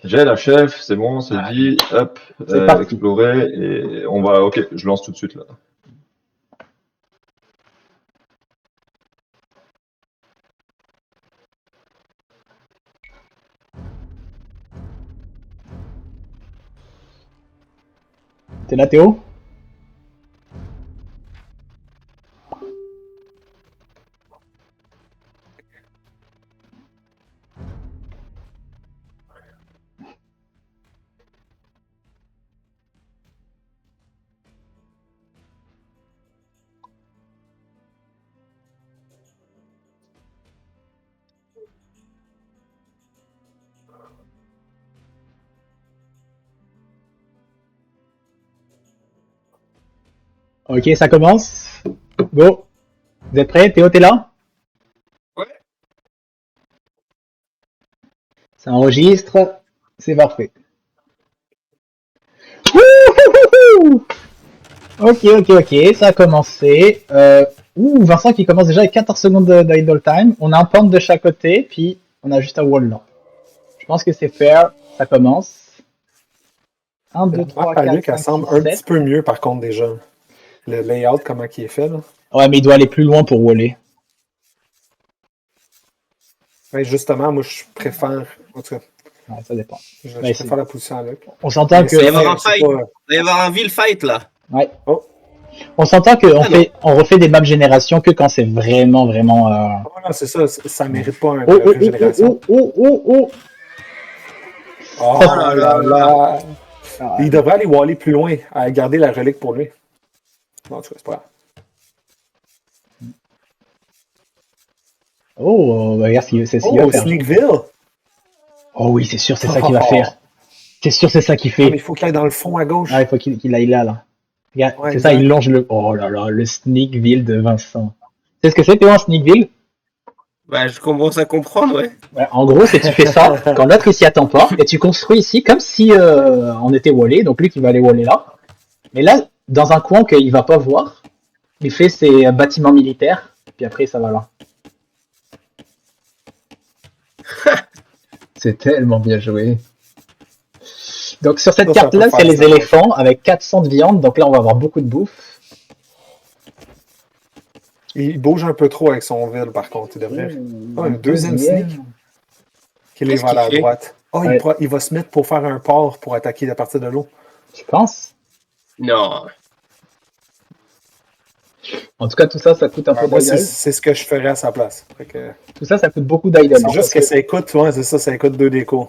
J'ai la chef, c'est bon, c'est dit. Hop, C'est parti. explorer et on va. Ok, je lance tout de suite là. T'es là, Théo? Ok, ça commence. Go. Vous êtes prêts? Théo, t'es là? Ouais. Ça enregistre. C'est parfait. Wouhouhou. Ok, ça a commencé. Vincent qui commence déjà avec 14 secondes d'idle time. On a un pente de chaque côté, puis on a juste un wall là. Je pense que c'est fair. Ça commence. 1, 2, 3, 4, 5, 6, semble un 7. petit peu mieux par contre déjà. Le layout, comment il est fait là. Ouais, mais il doit aller plus loin pour waller. Ouais, justement, moi je préfère. En tout cas, Ouais, ça dépend. je Ouais, préfère la position à Luc. On s'entend que. Il va y avoir un c'est fight. pas- Il va y avoir un vil fight là. Ouais. Oh. On s'entend qu'on Ah, non. on refait des maps génération que quand c'est vraiment. Oh, non, c'est ça, ça mérite pas un Oh, oh, régénération. oh. Oh là là là. Ah, Il devrait aller waller plus loin, à garder la relique pour lui. Bon, en tout cas, c'est pas grave. Oh, regarde, c'est ce qu'il va Oh, faire. Sneakville! Oh oui, c'est sûr, c'est ça qu'il va faire. C'est sûr, c'est ça qu'il Ah, fait. mais il faut qu'il aille dans le fond à gauche. Ah, il faut qu'il aille là. Regarde, Ouais, c'est ça, exact. il longe le. Oh là là, le Sneakville de Vincent. Tu sais ce que c'est, Théo, un Sneakville? Bah, je commence à comprendre, ouais. Ouais, en gros, c'est tu fais ça quand l'autre il s'y attend pas, et tu construis ici comme si on était wallé, donc lui qui va aller waller là. Mais là, dans un coin qu'il va pas voir, il fait ses bâtiments militaires, puis après ça va là. C'est tellement bien joué. Donc sur cette Ça, ça carte-là, peut c'est faire les ça. éléphants avec 400 de viande, donc là on va avoir beaucoup de bouffe. Il bouge un peu trop avec son ville, par contre. Il devrait. Oh, un deuxième sneak. Qui Qu'est-ce va à la qu'il fait? droite. Oh, Ouais. il va se mettre pour faire un port pour attaquer à partir de l'eau. Tu penses? Non. En tout cas, tout ça, ça coûte un peu Moi, d'idle. c'est ce que je ferais à sa place. Fait que... Tout ça, ça coûte beaucoup d'idle. C'est juste que ça coûte, ouais, c'est ça, ça coûte 2 décos.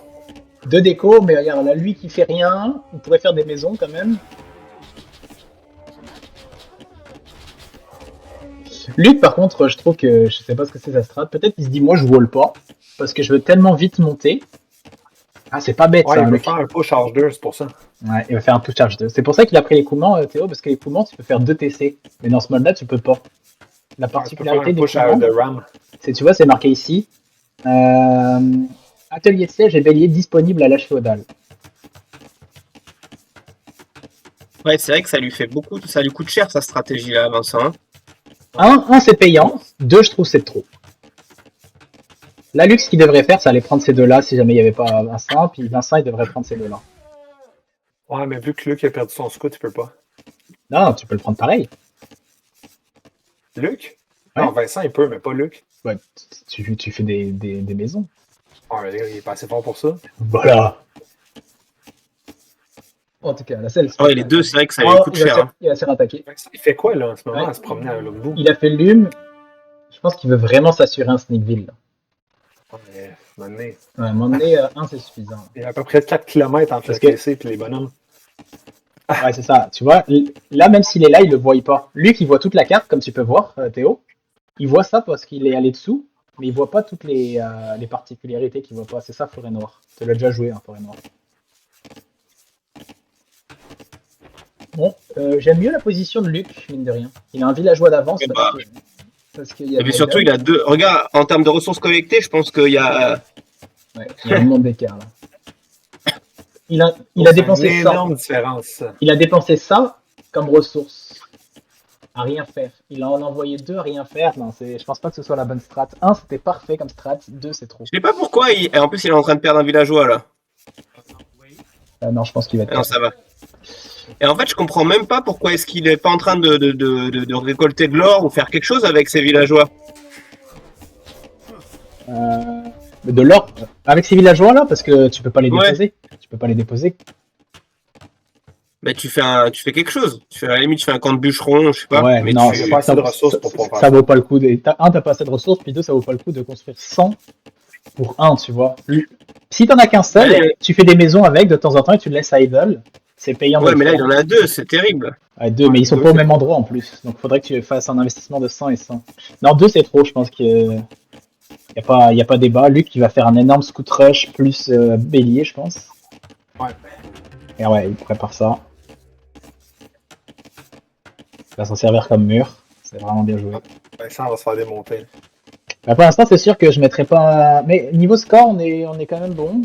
2 décos, mais regarde, là, lui qui fait rien, il pourrait faire des maisons quand même. Luc, par contre, je trouve que je sais pas ce que c'est sa strat. Peut-être qu'il se dit, moi, je vole pas, parce que je veux tellement vite monter. Ah, c'est pas bête, Ouais, ça, il veut Luc. faire un push charge 2, c'est pour ça. Ouais, il va faire un push charge 2. C'est pour ça qu'il a pris les coumans, Théo, parce que les coumans, tu peux faire 2 TC. Mais dans ce mode-là, tu peux pas. La Tu peux faire particularité un des push coumans, de RAM. c'est, tu vois, c'est marqué ici. Atelier de siège et bélier disponible à l'âge féodal. Ouais, c'est vrai que ça lui fait beaucoup, ça lui coûte cher sa stratégie là, Vincent. Un, c'est payant. 2, je trouve c'est trop. Là, Luc, ce qu'il devrait faire, c'est aller prendre ces deux-là si jamais il n'y avait pas Vincent. Puis Vincent, il devrait prendre ces deux-là. Ouais, mais vu que Luc a perdu son scout, il peut pas. Non, tu peux le prendre pareil. Luc? Ouais. Non, Vincent, il peut, mais pas Luc. Ouais, tu fais des maisons. Ouais, il est pas assez fort pour ça. Voilà. En tout cas, la selle. Ouais, les deux, c'est vrai que ça lui coûte cher. Hein. Il va se faire attaquer. Il fait quoi, là, en ce moment, Ouais. à se promener à l'autre bout? Il a fait l'hume. Je pense qu'il veut vraiment s'assurer un Sneakville. Là. Ouais, maintenant, Ouais, à un moment donné, 1, c'est suffisant. il y a à peu près 4 km entre Parce le que- PC et les bonhommes. Ouais, c'est ça. Tu vois, là, même s'il est là, il le voit pas. Luc, il voit toute la carte, comme tu peux voir, Théo. Il voit ça parce qu'il est allé dessous, mais il voit pas toutes les particularités qu'il voit pas. C'est ça, Forêt Noire. Tu l'as déjà joué, hein, Forêt Noire. Bon, j'aime mieux la position de Luc, mine de rien. Il a un villageois d'avance. Eh bah, Parce qu'il y a Et puis surtout, il a deux. Regarde, en termes de ressources collectées, je pense qu'il y a. Ouais, il y a un monde d'écart là. Il a dépensé une ça. énorme différence. Il a dépensé ça comme ressource à rien faire. Il en a envoyé 2 à rien faire. Non, je pense pas que ce soit la bonne strat. 1, c'était parfait comme strat. 2, c'est trop. Je sais pas pourquoi. Et en plus, il est en train de perdre un villageois là. Non, je pense qu'il va être Non, ça va. Et en fait, je comprends même pas pourquoi est-ce qu'il est pas en train de récolter de l'or ou faire quelque chose avec ses villageois. de l'or avec ces villageois là, parce que tu peux pas les Ouais. déposer. Tu peux pas les déposer. Mais tu fais quelque chose. Tu fais, à la limite, tu fais un camp de bûcheron, je sais pas. Ouais, Mais non, Il n'y a tu... pas assez de ressources pour pouvoir faire ça vaut pas le coup. T'as pas assez de ressources, puis deux, ça vaut pas le coup de construire 100 pour un, tu vois. Si t'en as qu'un seul, Ouais. tu fais des maisons avec de temps en temps et tu le laisses à idle. C'est payant. Ouais, de mais le là, il faire. en a deux, c'est terrible. Ouais, deux, mais ils sont Deux, pas au c'est même trop. endroit en plus. Donc faudrait que tu fasses un investissement de 100 et 100. Non, deux, c'est trop, je pense que. Y a pas débat. Luc, il va faire un énorme scout rush plus bélier, je pense. Ouais. Et ouais, il prépare ça. Il va s'en servir comme mur. C'est vraiment bien joué. Vincent va se faire démonter. Bah, pour l'instant, c'est sûr que je mettrai pas. Mais niveau score, on est quand même bon.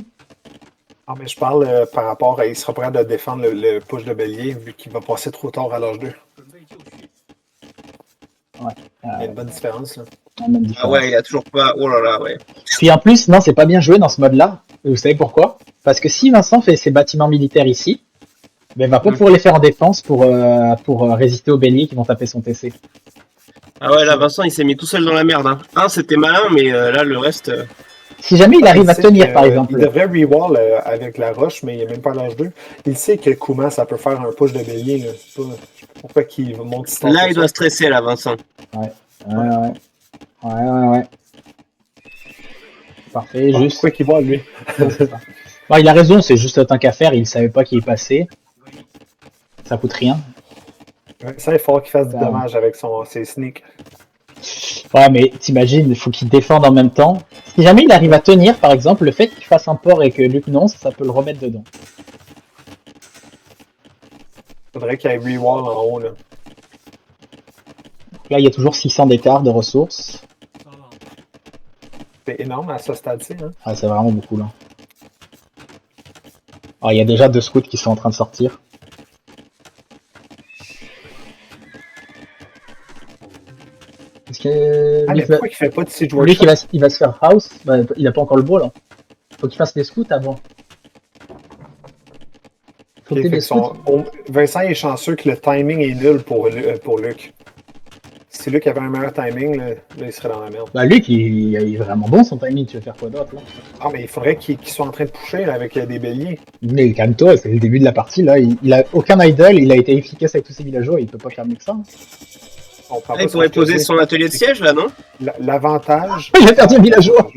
Ah, mais je parle par rapport à. Il sera prêt de défendre le push de bélier vu qu'il va passer trop tard à l'âge 2. Il y a une bonne différence, là. Même Ah différence. ouais, il a toujours pas... Oh là là, ouais. Puis en plus, non, c'est pas bien joué dans ce mode-là. Et vous savez pourquoi? Parce que si Vincent fait ses bâtiments militaires ici, ben, il va pas pouvoir les faire en défense pour résister aux béliers qui vont taper son TC. Ah ouais, là, Vincent, il s'est mis tout seul dans la merde. Hein. Un, c'était malin, mais là, le reste... Si jamais il arrive à sait tenir, que, par Il exemple. devrait rewall avec la roche, mais il n'est même pas à l'âge 2. Il sait que Kuma, ça peut faire un push de bélier. Là. C'est pas- Pourquoi qu'il monte si tard Là, que il ça? doit stresser, là, Vincent. Ouais. Parfait, Ah, juste. pourquoi qu'il voit, lui? Bon, il a raison, c'est juste un qu'à faire, il savait pas qu'il est passé. Ça coûte rien. Ça, il faut qu'il fasse du Ça, dommage avec ses sneaks. Ouais, mais t'imagines, il faut qu'il défende en même temps. Si jamais il arrive à tenir, par exemple, le fait qu'il fasse un port et que Luc non, ça peut le remettre dedans. Faudrait qu'il y ait rewall en haut, là. Là, il y a toujours 600 d'écart de ressources. C'est énorme à ce stade-ci, hein. Ouais, c'est vraiment beaucoup là. Alors, il y a déjà 2 scouts qui sont en train de sortir. Est-ce que Ah, mais pourquoi il fait pas de siege lui workshop? il va se faire house, bah, il a pas encore le beau là. Faut qu'il fasse des scouts avant. Faut Ok, que t'aies fait des que scouts. Vincent est chanceux que le timing est nul pour Luc. Si Luc avait un meilleur timing, là, il serait dans la merde. Bah Luc, il est vraiment bon son timing, tu veux faire quoi d'autre là? Ah, mais il faudrait qu'il soit en train de pusher là, avec des béliers. Mais calme-toi, c'est le début de la partie là, il a aucun idle, il a été efficace avec tous ses villageois, il peut pas faire mieux que ça. On prend Là, pas il ce pourrait que je poser dis. son atelier de siège, là, non? L'avantage. Il a perdu un villageois.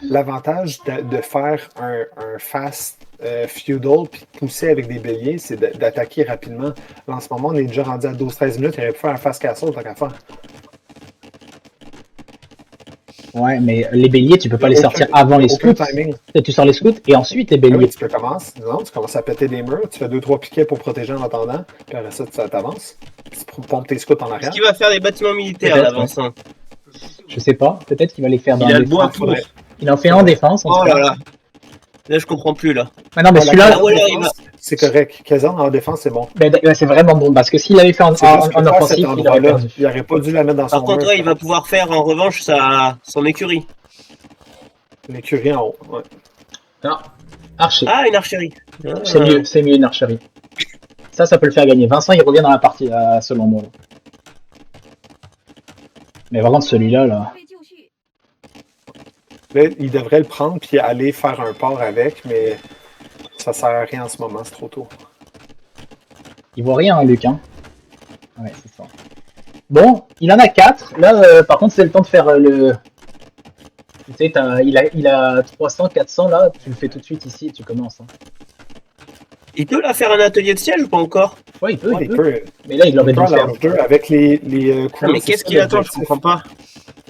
L'avantage de faire un fast feudal puis de pousser avec des béliers, c'est d'attaquer rapidement. Là, en ce moment, on est déjà rendu à 12-13 minutes. Il aurait pu faire un fast castle tant qu'à faire. Ouais, mais les béliers, tu peux pas les Aucun- sortir avant les aucun scouts. timing. Tu sors les scouts et ensuite les Ah oui, béliers. tu commences à péter des murs, tu fais 2-3 piquets pour protéger en attendant, puis après ça, tu t'avances. Puis tu pompes tes scouts en Est-ce arrière. qu'il va faire des bâtiments militaires, Peut-être, là, Vincent? Je sais pas, peut-être qu'il va les faire dans Il a les le bois défenses. pour. Il en fait un en défense en Oh tout là cas. là. Là, je comprends plus, là. Mais non, mais Ah, la celui-là, Ah ouais, là, il défense, c'est correct. Caserne en défense, c'est bon. c'est vraiment bon parce que s'il avait fait en C'est juste que offensif, faire cet il aurait endroit-là, perdu. il aurait pas dû la mettre dans Par son contre, mur. ouais, il va pouvoir faire, en revanche, son écurie. L'écurie en haut. Ouais. Non, archer. Ah, une archerie. Ah. C'est mieux une archerie. Ça peut le faire gagner. Vincent, il revient dans la partie, selon moi. Là. Mais vraiment, celui-là, là. Là, il devrait le prendre puis aller faire un port avec, mais ça sert à rien en ce moment, c'est trop tôt. Il voit rien, hein, Luc. Hein. Ouais, c'est ça. Bon, il en a 4. Là, par contre, c'est le temps de faire le. Tu sais, il a 300, 400 là. Tu le fais tout de suite ici et tu commences. Hein. Il peut là faire un atelier de siège ou pas encore? Ouais, il peut. Ouais, il peut. peut. Mais là, il aurait Il dû peut le faire. à l'âge 2 avec les Ah, couleurs. mais c'est qu'est-ce ça, qu'il attend? Je l'objectif. comprends pas.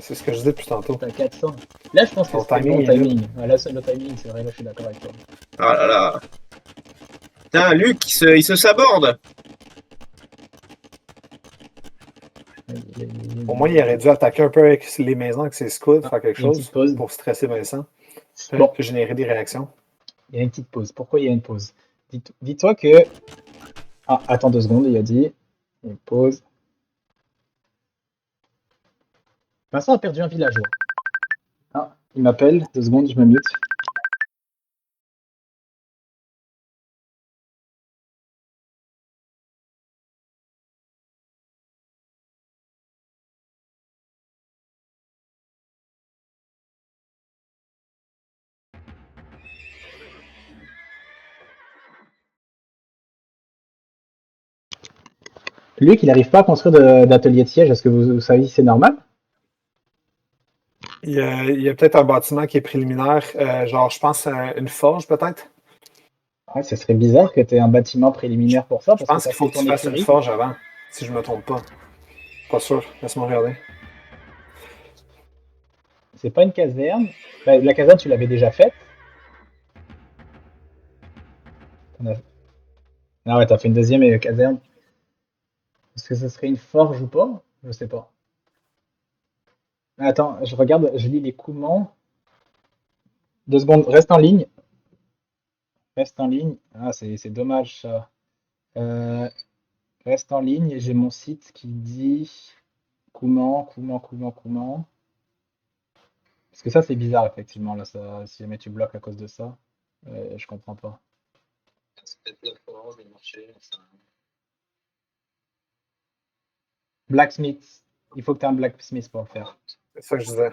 C'est ce que je disais depuis tantôt. T'as 400. Là, je pense que Ton c'est le bon timing est timing. Ouais, là, c'est le timing, c'est vrai, là, je suis d'accord avec toi. Oh là là. Putain, Luc, il se saborde. Au moins, il aurait dû attaquer un peu avec les maisons, avec ses scouts, faire quelque il y a une chose petite pause. pour stresser Vincent. Bon. Générer des réactions. Il y a une petite pause. Pourquoi il y a une pause? Dis-toi que. Ah, attends 2 secondes, il a dit. Il y a une pause. Vincent a perdu un villageois. Ah, il m'appelle. 2 secondes, je me mute. Luc, il n'arrive pas à construire d'atelier de siège. Est-ce que vous savez si c'est normal? Il y a peut-être un bâtiment qui est préliminaire, genre, je pense, une forge, peut-être. Ouais, ça serait bizarre que tu aies un bâtiment préliminaire pour ça. Je pense qu'il faut que tu fasses une forge avant, si je me trompe pas. Pas sûr, laisse-moi regarder. C'est pas une caserne. Bah, la caserne, tu l'avais déjà faite. Ah ouais, t'as fait une deuxième caserne. Est-ce que ce serait une forge ou pas? Je sais pas. Attends, je regarde, je lis les coulements. 2 secondes, reste en ligne. Reste en ligne. Ah, c'est dommage ça. Reste en ligne, j'ai mon site qui dit Coulement. Parce que ça, c'est bizarre, effectivement. Là, ça, si jamais tu bloques à cause de ça, je comprends pas. Blacksmith. Il faut que tu aies un blacksmith pour le faire. C'est ça que je disais.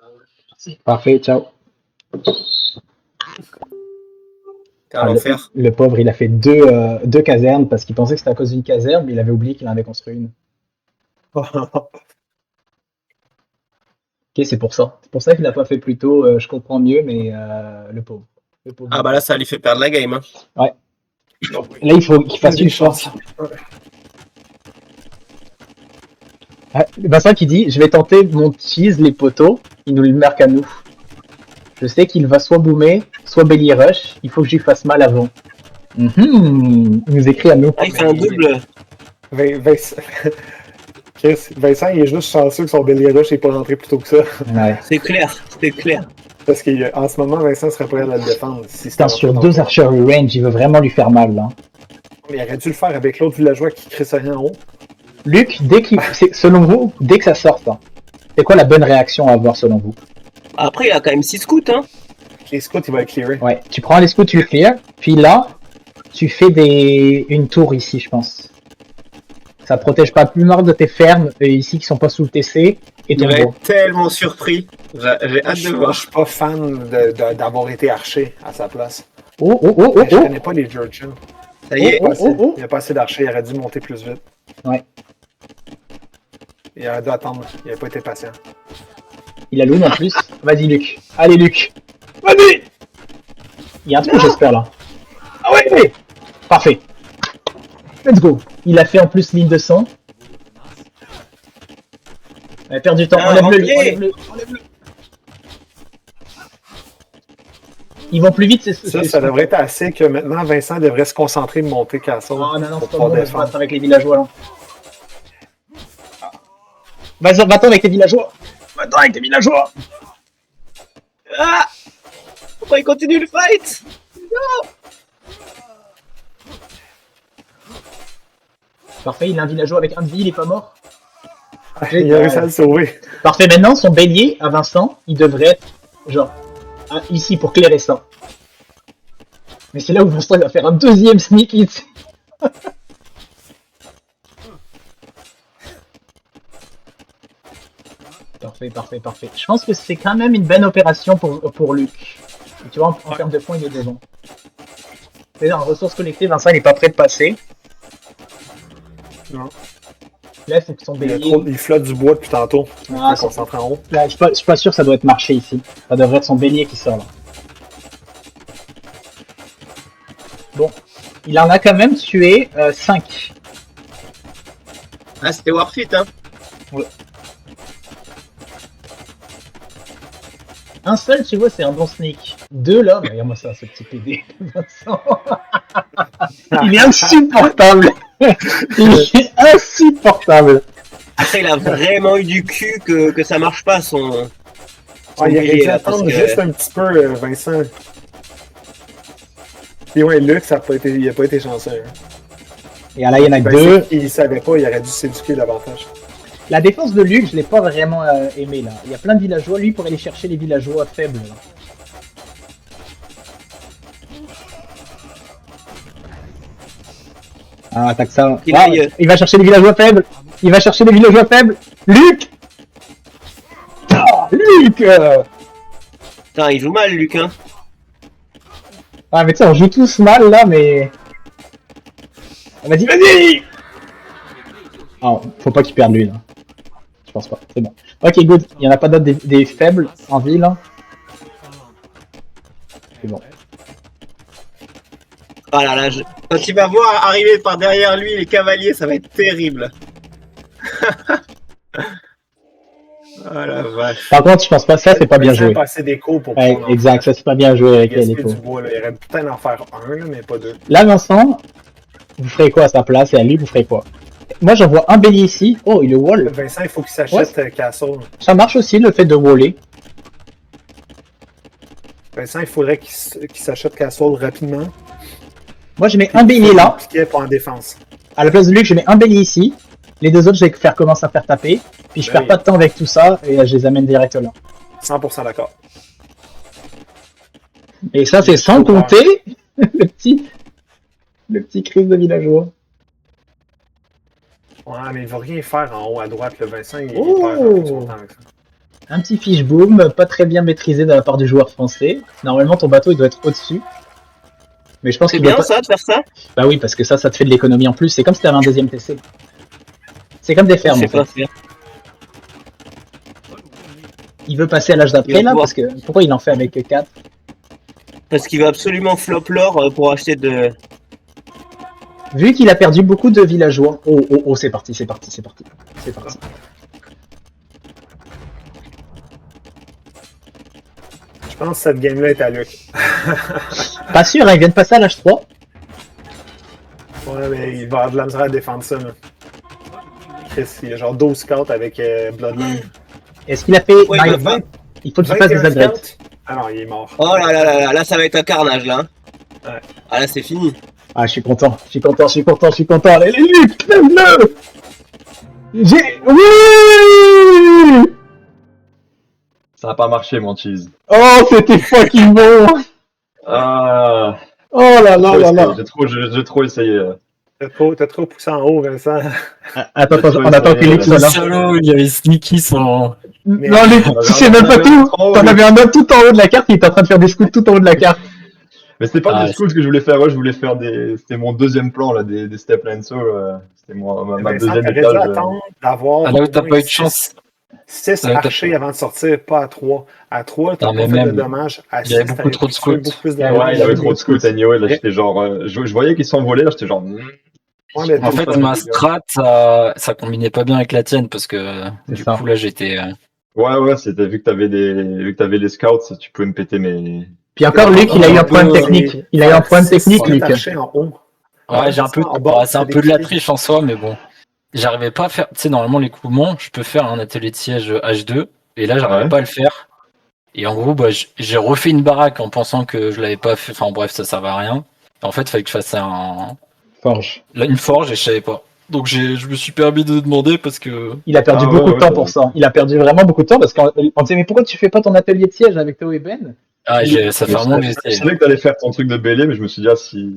Ouais. Parfait, ciao. Le pauvre, il a fait deux casernes parce qu'il pensait que c'était à cause d'une caserne, mais il avait oublié qu'il en avait construit une. Ok, c'est pour ça. C'est pour ça qu'il n'a pas fait plus tôt. Je comprends mieux, mais le pauvre. Ah bah là, ça lui fait perdre la game. Hein. Ouais. Là, il faut qu'il fasse une chance. Ah, Vincent qui dit, je vais tenter mon cheese, les poteaux. Il nous le marque à nous. Je sais qu'il va soit boomer, soit belly rush. Il faut que je lui fasse mal avant. Il nous écrit à nous. Ah, il fait un double. Vincent, il est juste chanceux que son belly rush n'est pas rentré plus tôt que ça. Ouais. C'est clair, c'est clair. Parce qu'en ce moment, Vincent serait prêt à le défendre. Si Putain, sur 2 archery range, il veut vraiment lui faire mal, là. Mais il aurait dû le faire avec l'autre villageois qui crée rien en haut. Luc, selon vous, dès que ça sort, hein, c'est quoi la bonne réaction à avoir selon vous? Après, il a quand même 6 scouts, hein. Les scouts, il va être clearé. Ouais, tu prends les scouts, tu le clear, puis là, tu fais une tour ici, je pense. Ça protège pas plus mort de tes fermes ici qui sont pas sous le TC et ton Il va gros. être tellement surpris. J'ai hâte de voir. Je suis pas fan d'avoir été archer à sa place. Oh. Je connais pas les Georgians. Ça y est. Il n'y a pas assez d'archers, il aurait dû monter plus vite. Ouais. Il aurait dû attendre, il n'avait pas été patient. Il a l'oune en plus. Vas-y, Luc. Allez, Luc. Vas-y. Il y a un truc, j'espère, là. Ah ouais. Parfait. Let's go. Il a fait en plus ligne de sang. On a perdu du temps. Enlève-le. Ils vont plus vite. Ça devrait être assez que maintenant Vincent devrait se concentrer de monter Castle. Oh non, c'est pas bon de se battre avec les villageois là. Va-t'en avec tes villageois. Ah! Pourquoi il continue le fight? Non! Parfait, il a un villageois avec un de vie, il est pas mort. Il a réussi à le sauver. Parfait, maintenant son bélier à Vincent, il devrait être genre ici pour clairer ça. Mais c'est là où Vincent va faire un deuxième sneak hit. Parfait. Je pense que c'est quand même une bonne opération pour Luc. Et tu vois, en termes de points, il est devant. Mais en ressources collectées, Vincent, il n'est pas prêt de passer. Non. Là, il faut que son bélier... Il flotte du bois depuis tantôt. Ah, il se concentre en haut. Là, je suis pas sûr que ça doit être marché ici. Ça devrait être son bélier qui sort là. Bon. Il en a quand même tué 5. Ah, c'était worth it, hein. Ouais. Un seul, tu vois, c'est un bon sneak. 2 là, bah, regarde-moi ça, ce petit PD. Il est insupportable. Après, il a vraiment eu du cul que ça marche pas son il aurait dû attendre juste un petit peu, Vincent. Et ouais, Luc, il n'a pas été chanceux. Hein. Et là, il y en a 2. Il savait pas, il aurait dû s'éduquer davantage. La défense de Luc, je l'ai pas vraiment aimé là. Il y a plein de villageois, lui, pour aller chercher les villageois faibles. Là. Ah, attaque ça. Il va chercher les villageois faibles. Luc! Luc! Putain, il joue mal, Luc, hein. Ah, mais tu sais, on joue tous mal là, mais. Vas-y, vas-y. Oh, faut pas qu'il perde lui là. Je pense pas, c'est bon. Ok, good. Il y en a pas d'autres des faibles en ville. Hein. C'est bon. Ah là là, quand il va voir arriver par derrière lui les cavaliers, ça va être terrible. Ah la vache. Par contre, je pense pas ça, c'est pas bien joué. Pas assez d'écho pour Ouais, pouvoir en exact, ça c'est pas bien joué avec les gaspiller échos. du bois, là. Il aurait peut-être en faire un, là, mais pas deux. Là, Vincent, vous ferez quoi à sa place et à lui, vous ferez quoi? Moi, j'en vois un bélier ici. Oh, il est wall. Vincent, il faut qu'il s'achète Castle. Ça marche aussi le fait de waller. Vincent, il faudrait qu'il s'achète Castle rapidement. Moi, je mets un bélier là. Piquet pour en défense. À la place de lui, je mets un bélier ici. Les deux autres, je vais faire commencer à faire taper. Puis je perds pas de temps avec tout ça et je les amène direct là. 100% d'accord. Et ça, c'est sans compter le petit crise de villageois. Ouais, mais il va rien faire en haut à droite, le Vincent. Il Oh! perd un peu son temps avec ça. Un petit fish boom, pas très bien maîtrisé de la part du joueur français. Normalement, ton bateau, il doit être au-dessus. Mais je pense C'est qu'il doit bien pas... ça de faire ça? Bah oui, parce que ça te fait de l'économie en plus. C'est comme si t'avais un deuxième PC. C'est comme des fermes, C'est en fait. pas faire. Il veut passer à l'âge Il d'après, va là, pouvoir. parce que... Pourquoi il en fait avec 4? Parce qu'il va absolument flop l'or pour acheter de. Vu qu'il a perdu beaucoup de villageois... Oh, oh, oh, c'est parti, c'est parti, c'est parti. C'est parti. Je pense que cette game-là est à Luc. Pas sûr, hein, il vient de passer à l'âge 3. Ouais, mais il va avoir de la misère à défendre ça, là. Chris, il y a genre 12 scouts avec Bloodline. Est-ce qu'il a fait... Ouais, Non, il il... va pas. il faut qu'il fasse des 21 upgrades. scouts? Ah non, il est mort. Oh là là là là, là ça va être un carnage là. Ouais. Ah là c'est fini. Ah, je suis content, je suis content, je suis content, je suis content. Allez, Luc, crève-le! J'ai... Oui! Ça n'a pas marché, mon cheese. Oh, c'était fucking bon! Ah, Oh là là là là! j'ai trop essayé. T'as trop poussé en haut, Vincent. Attends, on attend que Luc soit Le là. salaud, il y avait Sneaky sans. Mais- Non, Luc, tu sais même pas tout! T'en avais un autre tout en haut de la carte, il était en train de faire des scouts tout en haut de la carte. Mais c'était pas Ah, des schools que je voulais faire, ouais, je voulais faire c'était mon deuxième plan, là, des step lancer, c'était ma Vincent, deuxième t'aurais dû étage. attendre d'avoir. Ah là où t'as pas eu de chance. 6 Là où t'as- archers avant de sortir, pas à 3. À 3, t'as Non, pas mais fait de même, dommages. À il y avait 6, beaucoup trop de scouts. beaucoup plus de Ouais, Ouais, dommages. il y avait trop de scouts, anyway, là, j'étais genre, je voyais qu'ils s'envolaient, là, j'étais genre, Ouais, mais En t'as fait, pas ma de- strat, ça combinait pas bien avec la tienne parce que C'est du ça. coup là j'étais. ouais, c'était, vu que t'avais les scouts, tu pouvais me péter mes, Puis encore, Luc, il a eu un problème peu, technique. Il a eu un problème technique, Six Luc. archers en haut. Ouais, j'ai un peu. En bas, C'est un t'as peu de la des triche en soi, mais bon. J'arrivais pas à faire. Tu sais, normalement, les coups je peux faire un atelier de siège H2, et là, j'arrivais Ouais. pas à le faire. Et en gros, bah, j'ai refait une baraque en pensant que je l'avais pas fait. Enfin, bref, ça servait à rien. En fait, il fallait que je fasse Forge. là, une forge et je savais pas. Donc, je me suis permis de demander parce que. Il a perdu Ah, beaucoup ouais, de temps ouais. pour ça. Il a perdu vraiment beaucoup de temps parce qu'on disait, mais pourquoi tu fais pas ton atelier de siège avec Théo et Ben? Ah, ça fait Je un moment que savais j'étais. que t'allais faire ton truc de BLé, mais je me suis dit, ah, si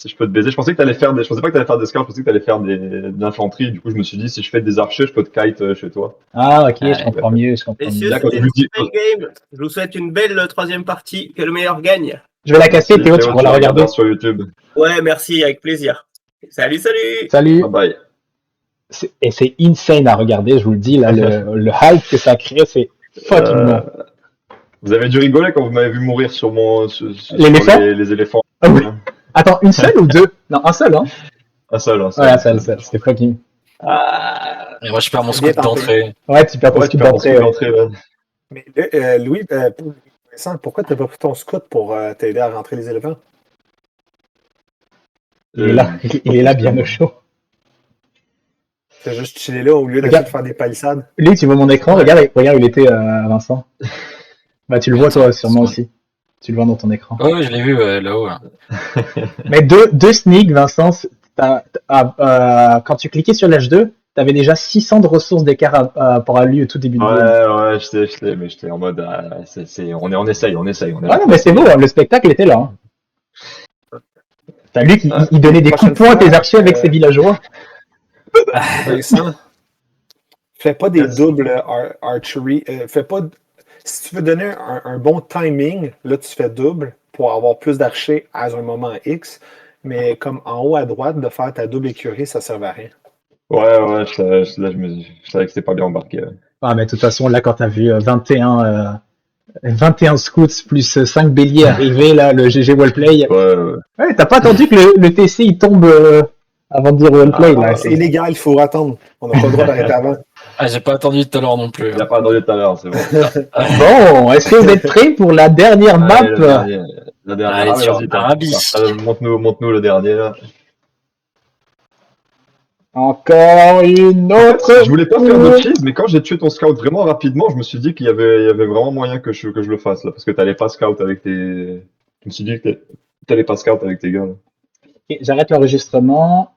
je peux te baiser. Je pensais pas que t'allais faire des scouts, je pensais que t'allais faire de l'infanterie. Du coup, je me suis dit, si je fais des archers, je peux te kite chez toi. Ah, ok, Ouais. je comprends mieux, je comprends Messieurs, mieux. D'accord, c'était je vous dis- une belle game. Je vous souhaite une belle troisième partie. Que le meilleur gagne. Je vais la casser, Théo, tu Théo, pourras la regarder. regarderas sur YouTube. Ouais, merci, avec plaisir. Salut, salut. Salut! Bye bye. Et c'est insane à regarder, je vous le dis, là, le hype que ça a créé, c'est fucking bon. Vous avez dû rigoler quand vous m'avez vu mourir sur L'éléphant sur les éléphants. Ah oui. Attends, une seule ou deux? Non, un seul, hein? Un seul. Ouais, un seul, c'était fucking. Et moi, je perds mon Bien scout tenté. d'entrée. Ouais, tu perds ton Ouais, skill tu perds ton d'entrée. skill Ouais. d'entrée, là. Mais Louis, Vincent, pourquoi t'as pas pris ton scout pour t'aider à rentrer les éléphants? Il est là bien au chaud. T'as juste chillé là au lieu d'essayer Regarde. de faire des palissades. Lui, tu vois mon écran, regarde où il était, Vincent. Bah, tu le vois toi, sûrement aussi. Tu le vois dans ton écran. Ouais, je l'ai vu là-haut. Là. Mais deux sneaks, Vincent, quand tu cliquais sur l'H2, t'avais déjà 600 de ressources d'écart pour lui au tout début du game. Ouais, je sais, mais j'étais en mode, on essaye. On est Ouais, là. non, mais c'est beau, hein, le spectacle était là. Hein. T'as lui qui il donnait des coups de poing à tes archers avec ses villageois. Vincent, fais pas des doubles archery. Fais pas. Si tu veux donner un bon timing, là tu fais double pour avoir plus d'archers à un moment X. Mais comme en haut à droite, de faire ta double écurie, ça servait à rien. Ouais, je savais que c'était pas bien embarqué. Ouais. Ah, mais de toute façon, là, quand t'as vu 21 scouts plus 5 béliers arriver, là, le GG Wellplay. Ouais. Ouais, t'as pas attendu que le TC il tombe avant de dire Wellplay, Ah, là. C'est illégal, il faut attendre. On n'a pas le droit d'arrêter avant. Ah, j'ai pas attendu tout à l'heure non plus. Il a pas attendu tout à l'heure, c'est bon. Bon, est-ce que vous êtes prêts pour la dernière map? Allez, la dernière. Allez, Ah, mais sur vas-y, Arabi. montre-nous le dernier. Là. Encore une autre. Je voulais pas faire de cheese, mais quand j'ai tué ton scout vraiment rapidement, je me suis dit qu'il y avait vraiment moyen que je le fasse là, parce que t'allais pas scout avec tes. Je me suis dit que t'allais pas scout avec tes gars. Là. Ok, j'arrête l'enregistrement.